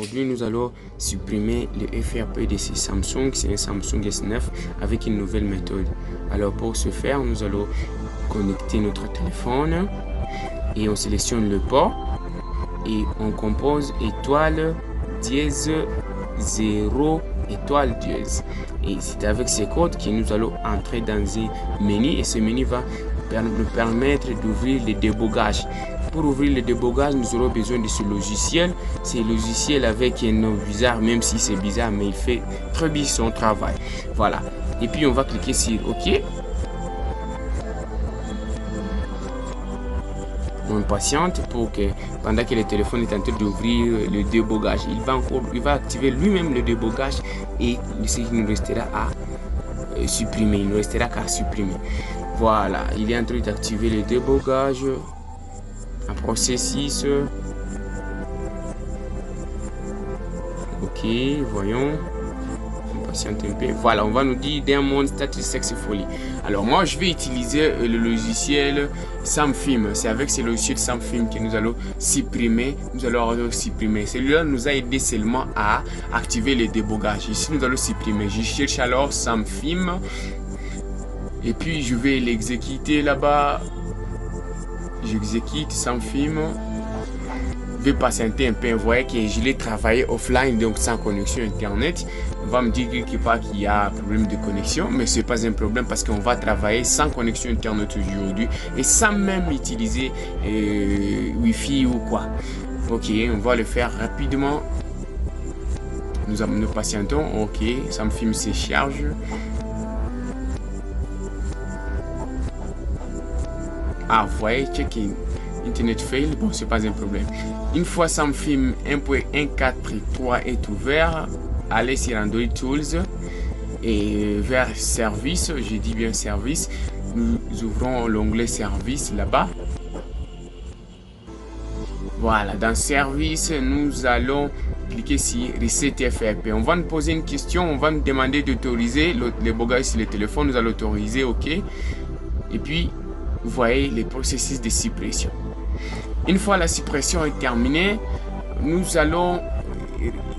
Aujourd'hui, nous allons supprimer le FRP de ce Samsung. C'est un Samsung S9 avec une nouvelle méthode. Alors pour ce faire, nous allons connecter notre téléphone et on sélectionne le port et on compose étoile dièse 0 étoile dièse. Et c'est avec ces codes que nous allons entrer dans un menu et ce menu va nous permettre d'ouvrir le débogage. Pour ouvrir le débogage, nous aurons besoin de ce logiciel. C'est un logiciel avec un nom bizarre, même si c'est bizarre, mais il fait très bien son travail. Voilà. Et puis on va cliquer sur OK. On patiente pour que pendant que le téléphone est en train d'ouvrir le débogage, il va activer lui-même le débogage et ce qui nous restera à supprimer. Il ne restera qu'à supprimer. Voilà, il est en train d'activer le débogage. Un processus. Ok, voyons. On patiente un peu. Voilà, on va nous dire Diamond Status Successfully. Alors moi, je vais utiliser le logiciel SamFilm. C'est avec ce logiciel SamFilm que nous allons supprimer. Celui-là nous a aidé seulement à activer le débogage. Ici, nous allons supprimer. Je cherche alors SamFilm. Et puis, je vais l'exécuter là-bas. J'exécute SamFilm. Je vais patienter un peu. Vous voyez que je l'ai travaillé offline, donc sans connexion internet. On va me dire quelque part qu'il y a un problème de connexion, mais ce n'est pas un problème parce qu'on va travailler sans connexion internet aujourd'hui et sans même utiliser Wi-Fi ou quoi. Ok, on va le faire rapidement. Nous patientons. Ok, SamFilm se charge. Ah, vous voyez, check-in. Internet fail, bon, c'est pas un problème. Une fois SamFilm 1.14.3 est ouvert, allez sur Android Tools et vers Service, je dis bien Service, nous ouvrons l'onglet Service là-bas. Voilà, dans Service, nous allons cliquer sur Reset FRP. On va nous poser une question, on va nous demander d'autoriser le débogage sur le téléphone, nous allons autoriser, ok. Et puis, vous voyez les processus de suppression. Une fois la suppression est terminée, nous allons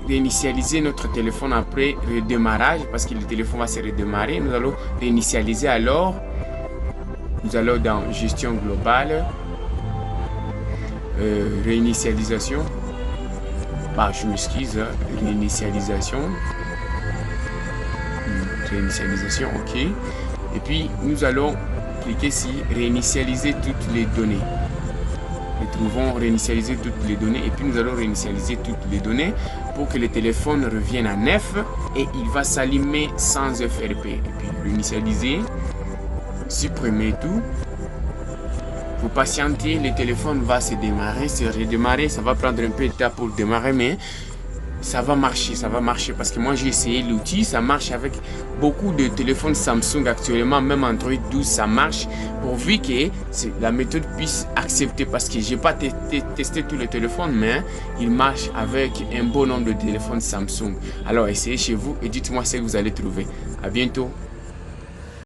réinitialiser notre téléphone après redémarrage parce que le téléphone va se redémarrer. Nous allons réinitialiser alors. Nous allons dans gestion globale, réinitialisation. Je m'excuse, réinitialisation. Réinitialisation, ok. Et puis nous allons cliquer sur réinitialiser toutes les données. Nous trouvons réinitialiser toutes les données et puis nous allons réinitialiser toutes les données pour que le téléphone revienne à neuf et il va s'allumer sans FRP. Et puis réinitialiser, supprimer tout. Vous patientez, le téléphone va se redémarrer, ça va prendre un peu de temps pour démarrer, mais ça va marcher parce que moi j'ai essayé l'outil, ça marche avec beaucoup de téléphones Samsung actuellement, même Android 12 ça marche, pourvu que la méthode puisse accepter parce que j'ai pas testé tous les téléphones, mais il marche avec un bon nombre de téléphones Samsung. Alors essayez chez vous et dites-moi ce que vous allez trouver. À bientôt.